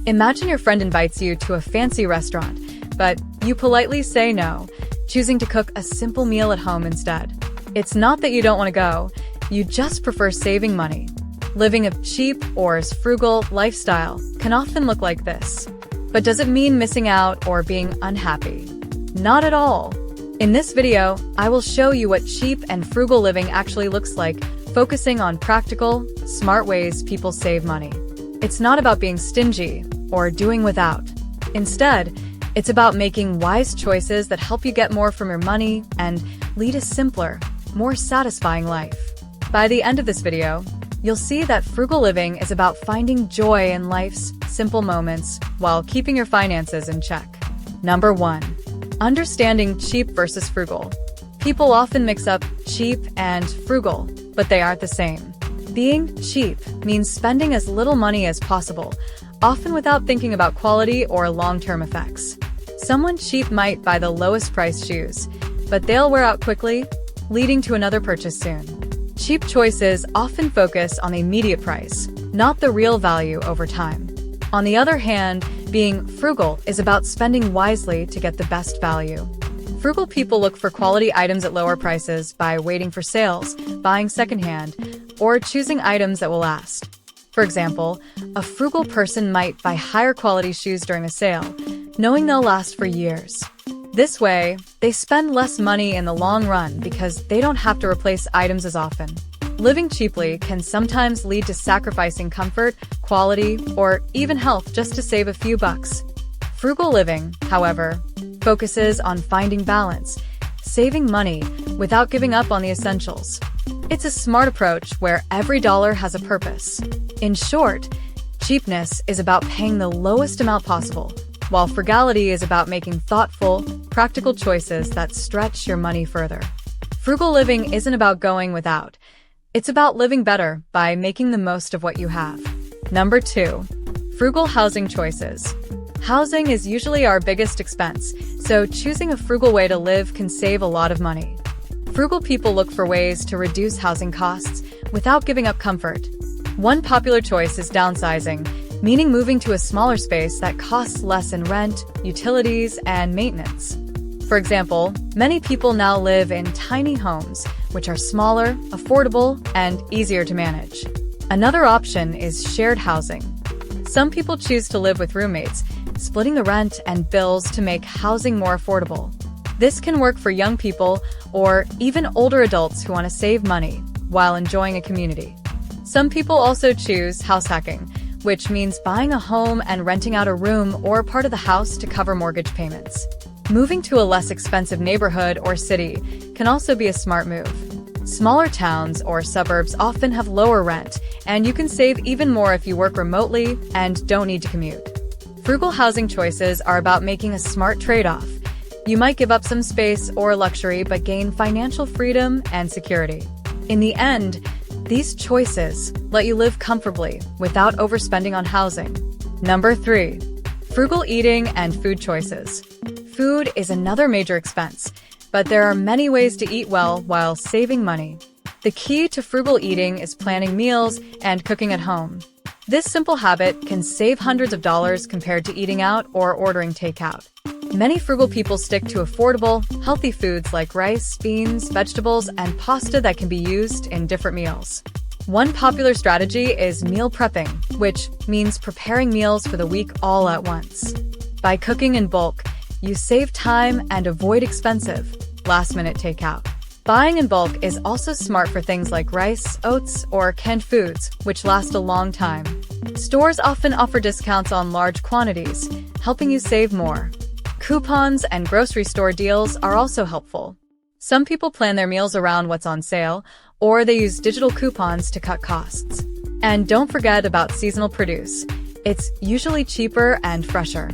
Imagine your friend invites you to a fancy restaurant, but you politely say no, choosing to cook a simple meal at home instead. It's not that you don't want to go, you just prefer saving money. Living a cheap or frugal lifestyle can often look like this. But does it mean missing out or being unhappy? Not at all. In this video, I will show you what cheap and frugal living actually looks like, focusing on practical, smart ways people save money. It's not about being stingy or doing without. Instead, it's about making wise choices that help you get more from your money and lead a simpler, more satisfying life. By the end of this video, you'll see that frugal living is about finding joy in life's simple moments while keeping your finances in check. Number 1. Understanding cheap versus frugal. People often mix up cheap and frugal, but they aren't the same. Being cheap means spending as little money as possible, often without thinking about quality or long-term effects. Someone cheap might buy the lowest priced shoes, but they'll wear out quickly, leading to another purchase soon. Cheap choices often focus on the immediate price, not the real value over time. On the other hand, being frugal is about spending wisely to get the best value. Frugal people look for quality items at lower prices by waiting for sales, buying secondhand, or choosing items that will last. For example, a frugal person might buy higher quality shoes during a sale, knowing they'll last for years. This way, they spend less money in the long run because they don't have to replace items as often. Living cheaply can sometimes lead to sacrificing comfort, quality, or even health just to save a few bucks. Frugal living, however, focuses on finding balance, saving money without giving up on the essentials. It's a smart approach where every dollar has a purpose. In short, cheapness is about paying the lowest amount possible, while frugality is about making thoughtful, practical choices that stretch your money further. Frugal living isn't about going without. It's about living better by making the most of what you have. Number 2. Frugal housing choices. Housing is usually our biggest expense, so choosing a frugal way to live can save a lot of money. Frugal people look for ways to reduce housing costs without giving up comfort. One popular choice is downsizing, meaning moving to a smaller space that costs less in rent, utilities, and maintenance. For example, many people now live in tiny homes, which are smaller, affordable, and easier to manage. Another option is shared housing. Some people choose to live with roommates, splitting the rent and bills to make housing more affordable. This can work for young people or even older adults who want to save money while enjoying a community. Some people also choose house hacking, which means buying a home and renting out a room or part of the house to cover mortgage payments. Moving to a less expensive neighborhood or city can also be a smart move. Smaller towns or suburbs often have lower rent, and you can save even more if you work remotely and don't need to commute. Frugal housing choices are about making a smart trade-off. You might give up some space or luxury but gain financial freedom and security. In the end, these choices let you live comfortably without overspending on housing. Number 3. Frugal eating and food choices. Food is another major expense, but there are many ways to eat well while saving money. The key to frugal eating is planning meals and cooking at home. This simple habit can save hundreds of dollars compared to eating out or ordering takeout. Many frugal people stick to affordable, healthy foods like rice, beans, vegetables, and pasta that can be used in different meals. One popular strategy is meal prepping, which means preparing meals for the week all at once. By cooking in bulk, you save time and avoid expensive, last-minute takeout. Buying in bulk is also smart for things like rice, oats, or canned foods, which last a long time. Stores often offer discounts on large quantities, helping you save more. Coupons and grocery store deals are also helpful. Some people plan their meals around what's on sale, or they use digital coupons to cut costs. And don't forget about seasonal produce. It's usually cheaper and fresher.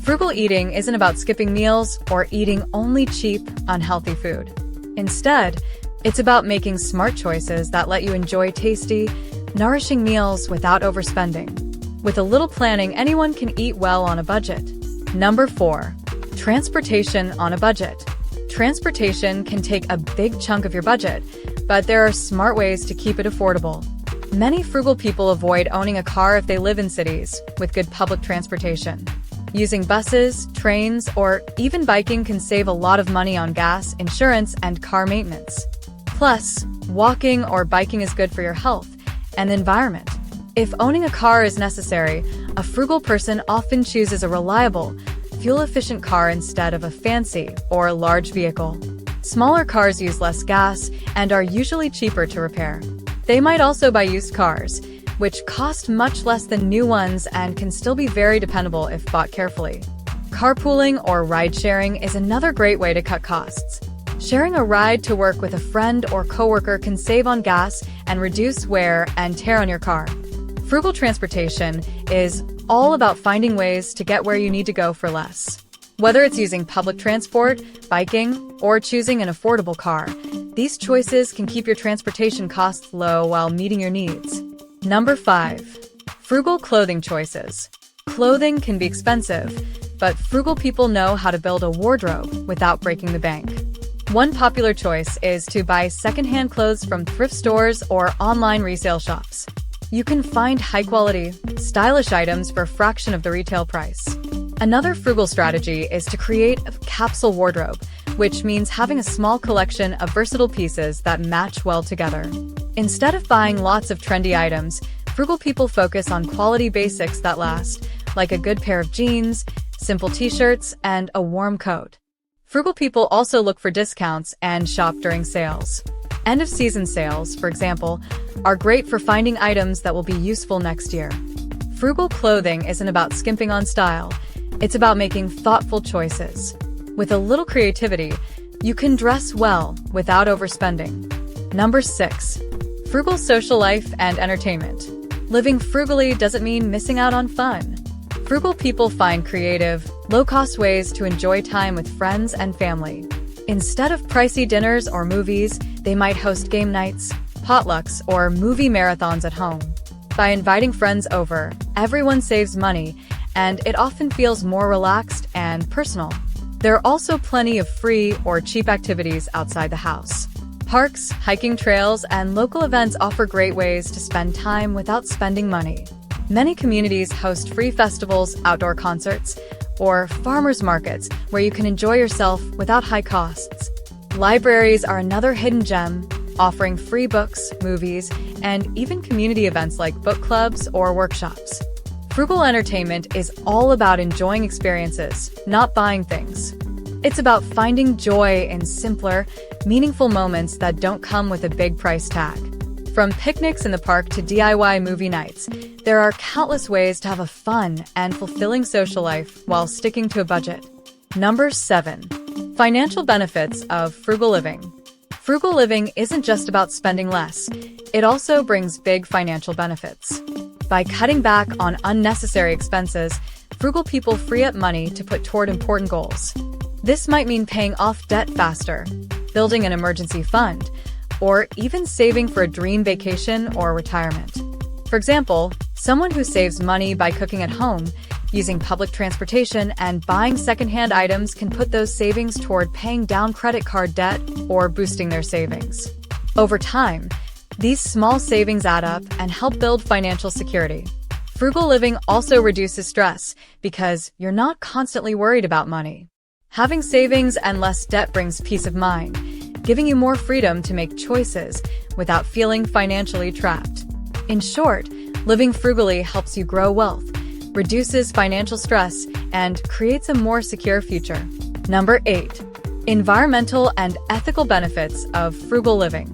Frugal eating isn't about skipping meals or eating only cheap, unhealthy food. Instead, it's about making smart choices that let you enjoy tasty, nourishing meals without overspending. With a little planning, anyone can eat well on a budget. Number 4. Transportation on a budget. Transportation can take a big chunk of your budget, but there are smart ways to keep it affordable. Many frugal people avoid owning a car if they live in cities with good public transportation. Using buses, trains, or even biking can save a lot of money on gas, insurance, and car maintenance. Plus, walking or biking is good for your health and the environment. If owning a car is necessary, a frugal person often chooses a reliable, fuel-efficient car instead of a fancy or large vehicle. Smaller cars use less gas and are usually cheaper to repair. They might also buy used cars, which cost much less than new ones and can still be very dependable if bought carefully. Carpooling or ride-sharing is another great way to cut costs. Sharing a ride to work with a friend or coworker can save on gas and reduce wear and tear on your car. Frugal transportation is all about finding ways to get where you need to go for less. Whether it's using public transport, biking, or choosing an affordable car, these choices can keep your transportation costs low while meeting your needs. Number 5. Frugal clothing choices. Clothing can be expensive, but frugal people know how to build a wardrobe without breaking the bank. One popular choice is to buy secondhand clothes from thrift stores or online resale shops. You can find high-quality, stylish items for a fraction of the retail price. Another frugal strategy is to create a capsule wardrobe, which means having a small collection of versatile pieces that match well together. Instead of buying lots of trendy items, frugal people focus on quality basics that last, like a good pair of jeans, simple t-shirts, and a warm coat. Frugal people also look for discounts and shop during sales. End-of-season sales, for example, are great for finding items that will be useful next year. Frugal clothing isn't about skimping on style, it's about making thoughtful choices. With a little creativity, you can dress well without overspending. Number 6. Frugal social life and entertainment. Living frugally doesn't mean missing out on fun. Frugal people find creative, low-cost ways to enjoy time with friends and family. Instead of pricey dinners or movies, they might host game nights, potlucks, or movie marathons at home. By inviting friends over, everyone saves money, and it often feels more relaxed and personal. There are also plenty of free or cheap activities outside the house. Parks, hiking trails, and local events offer great ways to spend time without spending money. Many communities host free festivals, outdoor concerts, or farmers markets where you can enjoy yourself without high costs. Libraries are another hidden gem, offering free books, movies, and even community events like book clubs or workshops. Frugal entertainment is all about enjoying experiences, not buying things. It's about finding joy in simpler, meaningful moments that don't come with a big price tag. From picnics in the park to DIY movie nights, there are countless ways to have a fun and fulfilling social life while sticking to a budget. Number 7. Financial benefits of frugal living. Frugal living isn't just about spending less, it also brings big financial benefits. By cutting back on unnecessary expenses, frugal people free up money to put toward important goals. This might mean paying off debt faster, building an emergency fund, or even saving for a dream vacation or retirement. For example, someone who saves money by cooking at home, using public transportation, and buying secondhand items can put those savings toward paying down credit card debt or boosting their savings. Over time, these small savings add up and help build financial security. Frugal living also reduces stress because you're not constantly worried about money. Having savings and less debt brings peace of mind, giving you more freedom to make choices without feeling financially trapped. In short, living frugally helps you grow wealth, reduces financial stress, and creates a more secure future. Number 8. Environmental and ethical benefits of frugal living.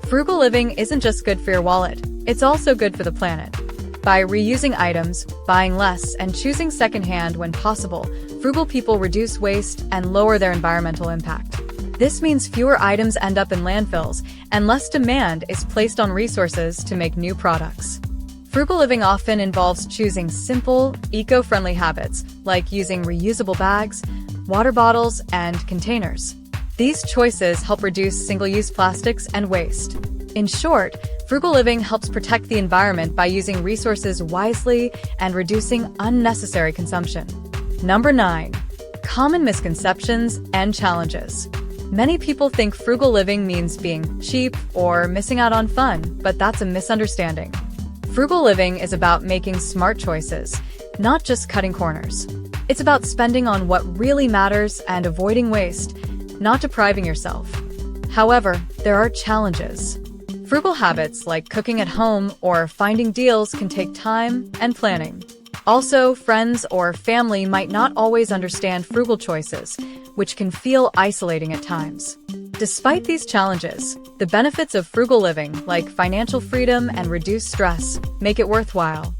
Frugal living isn't just good for your wallet, it's also good for the planet. By reusing items, buying less, and choosing secondhand when possible, frugal people reduce waste and lower their environmental impact. This means fewer items end up in landfills, and less demand is placed on resources to make new products. Frugal living often involves choosing simple, eco-friendly habits, like using reusable bags, water bottles, and containers. These choices help reduce single-use plastics and waste. In short, frugal living helps protect the environment by using resources wisely and reducing unnecessary consumption. Number 9. Common misconceptions and challenges. Many people think frugal living means being cheap or missing out on fun, but that's a misunderstanding. Frugal living is about making smart choices, not just cutting corners. It's about spending on what really matters and avoiding waste, not depriving yourself. However, there are challenges. Frugal habits like cooking at home or finding deals can take time and planning. Also, friends or family might not always understand frugal choices, which can feel isolating at times. Despite these challenges, the benefits of frugal living, like financial freedom and reduced stress, make it worthwhile.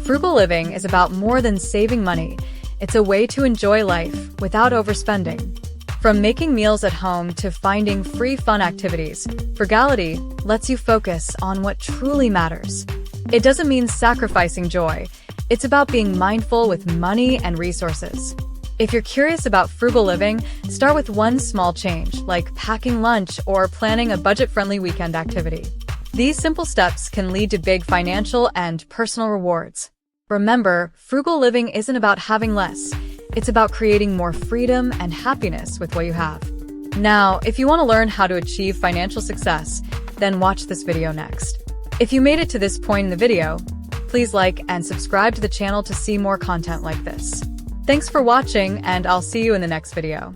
Frugal living is about more than saving money. It's a way to enjoy life without overspending. From making meals at home to finding free fun activities, frugality lets you focus on what truly matters. It doesn't mean sacrificing joy. It's about being mindful with money and resources. If you're curious about frugal living, start with one small change, like packing lunch or planning a budget-friendly weekend activity. These simple steps can lead to big financial and personal rewards. Remember, frugal living isn't about having less. It's about creating more freedom and happiness with what you have. Now, if you want to learn how to achieve financial success, then watch this video next. If you made it to this point in the video, please like and subscribe to the channel to see more content like this. Thanks for watching, and I'll see you in the next video.